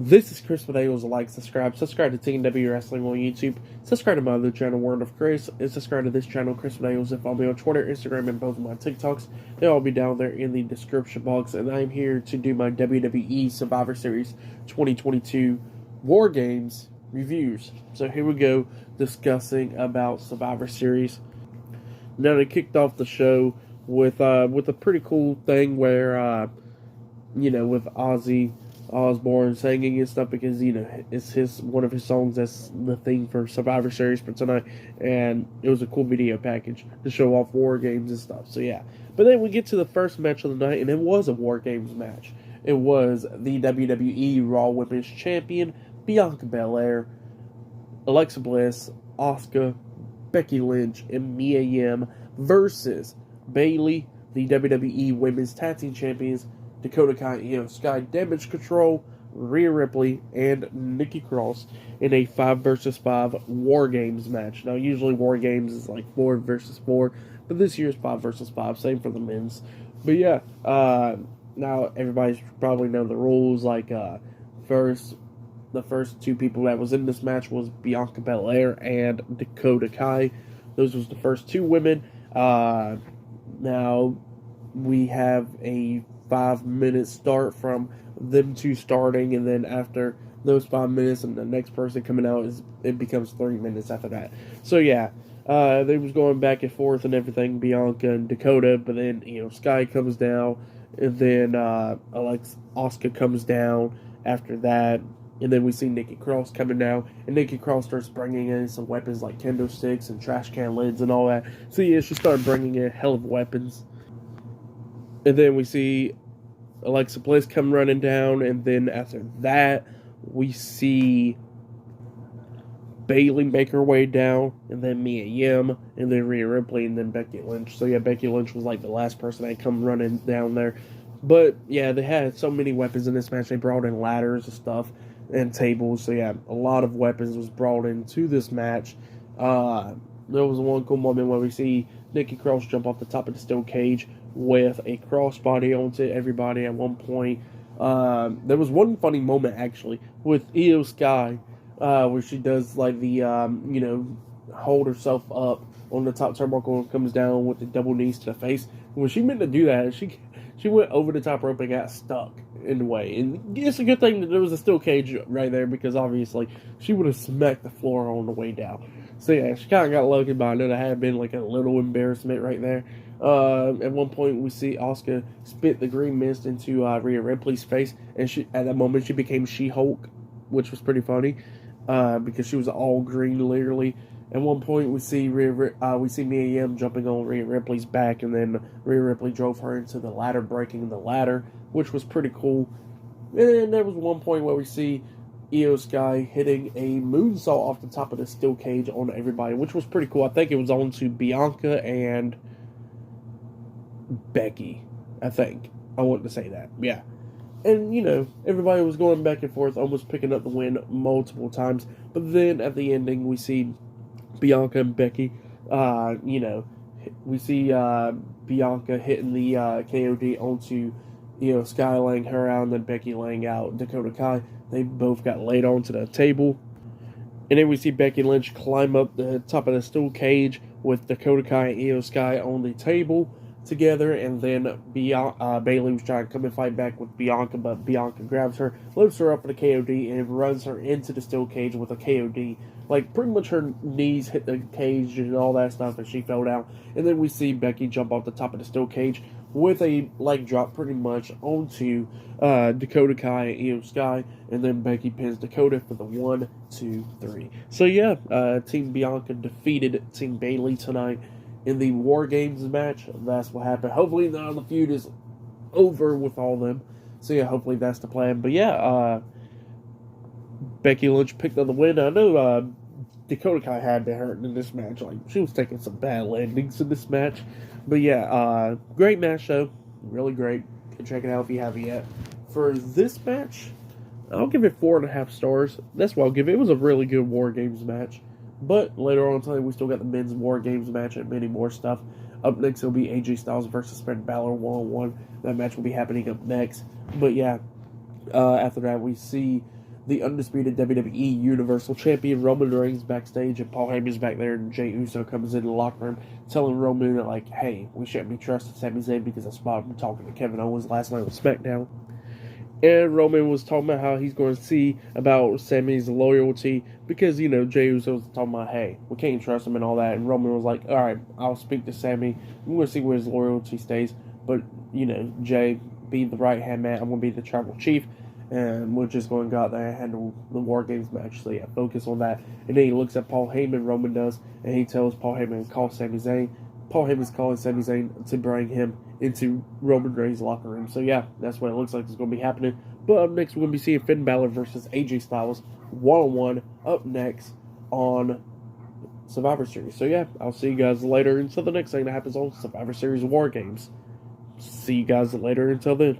This is Chris Medeiros. Like, subscribe to TNW Wrestling on YouTube. Subscribe to my other channel, Word of Chris, and subscribe to this channel, Chris Medeiros. If I'll be on Twitter, Instagram, and both of my TikToks, they'll all be down there in the description box. And I'm here to do my WWE Survivor Series 2022 War Games reviews. So here we go, discussing about Survivor Series. Now they kicked off the show with a pretty cool thing where with Ozzy Osbourne singing and stuff, because it's one of his songs that's the theme for Survivor Series for tonight, and it was a cool video package to show off War Games and stuff. So yeah, but then we get to the first match of the night, and it was a War Games match. It was the WWE Raw Women's Champion Bianca Belair, Alexa Bliss, Asuka, Becky Lynch, and Mia Yim versus Bayley, the WWE Women's Tag Team Champions, Dakota, Sky, Damage Control, Rhea Ripley, and Nikki Cross in a 5 versus 5 War Games match. Now, usually War Games is like 4 versus 4, but this year's 5 versus 5, same for the men's. But yeah, now everybody's probably know the rules. Like, the first two people that was in this match was Bianca Belair and Dakota Kai. Those was the first two women. Now we have a 5-minute start from them two starting, and then after those 5 minutes and the next person coming out, it becomes 3 minutes after that. So yeah, they was going back and forth and everything, Bianca and Dakota, but then Sky comes down, and then Asuka comes down after that, and then we see Nikki Cross coming down, and Nikki Cross starts bringing in some weapons like kendo sticks and trash can lids and all that. So yeah, she started bringing in a hell of weapons. And then we see Alexa Bliss come running down, and then after that, we see Bayley make her way down, and then Mia Yim, and then Rhea Ripley, and then Becky Lynch. So yeah, Becky Lynch was like the last person that come running down there. But yeah, they had so many weapons in this match. They brought in ladders and stuff, and tables. So yeah, a lot of weapons was brought into this match. There was one cool moment where we see Nikki Cross jump off the top of the steel cage with a crossbody onto everybody at one point. There was one funny moment, actually, with Io Sky, where she does, like, the, hold herself up on the top turnbuckle and comes down with the double knees to the face. When she meant to do that, she went over the top rope and got stuck in the way. And it's a good thing that there was a steel cage right there, because obviously she would have smacked the floor on the way down. So yeah, she kind of got lucky, but I know there had been like a little embarrassment right there. At one point, we see Asuka spit the green mist into Rhea Ripley's face, and at that moment she became She-Hulk, which was pretty funny, because she was all green, literally. At one point, we see Mia Yim jumping on Rhea Ripley's back, and then Rhea Ripley drove her into the ladder, breaking the ladder, which was pretty cool. And there was one point where we see Io Sky hitting a moonsault off the top of the steel cage on everybody, which was pretty cool. I think it was on to Bianca and Becky, I think. I wanted to say that. Yeah. And, everybody was going back and forth, almost picking up the win multiple times. But then at the ending, we see Bianca and Becky, we see Bianca hitting the KOD onto Sky, laying her out, and then Becky laying out Dakota Kai. They both got laid onto the table. And then we see Becky Lynch climb up the top of the steel cage with Dakota Kai and Io Sky on the table together. And then Bayley was trying to come and fight back with Bianca, but Bianca grabs her, lifts her up for the KOD, and runs her into the steel cage with a KOD. Like, pretty much her knees hit the cage and all that stuff, and she fell down. And then we see Becky jump off the top of the steel cage with a leg drop pretty much onto Dakota Kai and Io Sky, and then Becky pins Dakota for the 1, 2, 3. So yeah, Team Bianca defeated Team Bayley tonight in the War Games match. That's what happened. Hopefully now the feud is over with all of them. So yeah, hopefully that's the plan. But yeah, Becky Lynch picked up the win. I know Dakota Kai had been hurting in this match. Like, she was taking some bad landings in this match. But yeah, great match though. Really great. Check it out if you haven't yet. For this match, I'll give it 4.5 stars. That's what I'll give it. It was a really good War Games match. But later on today, we still got the men's War Games match and many more stuff. Up next, it'll be AJ Styles versus Finn Balor 1-on-1. That match will be happening up next. But yeah, after that, we see the undisputed WWE Universal Champion Roman Reigns backstage, and Paul Heyman's back there, and Jey Uso comes in the locker room telling Roman that, like, hey, we shouldn't be trusting Sami Zayn because I spotted him talking to Kevin Owens last night on SmackDown. And Roman was talking about how he's going to see about Sami's loyalty because, you know, Jey Uso was talking about, hey, we can't trust him and all that. And Roman was like, all right, I'll speak to Sami. I'm going to see where his loyalty stays. But, you know, Jey, be the right-hand man. I'm going to be the tribal chief. And we're just going to go out there and handle the War Games match. So, yeah, focus on that. And then he looks at Paul Heyman, Roman does, and he tells Paul Heyman to call Sami Zayn. Paul Heyman's calling Sami Zayn to bring him into Roman Reigns' locker room. So, yeah, that's what it looks like is going to be happening. But up next, we're going to be seeing Finn Balor versus AJ Styles one-on-one up next on Survivor Series. So, yeah, I'll see you guys later until the next thing that happens on Survivor Series War Games. See you guys later until then.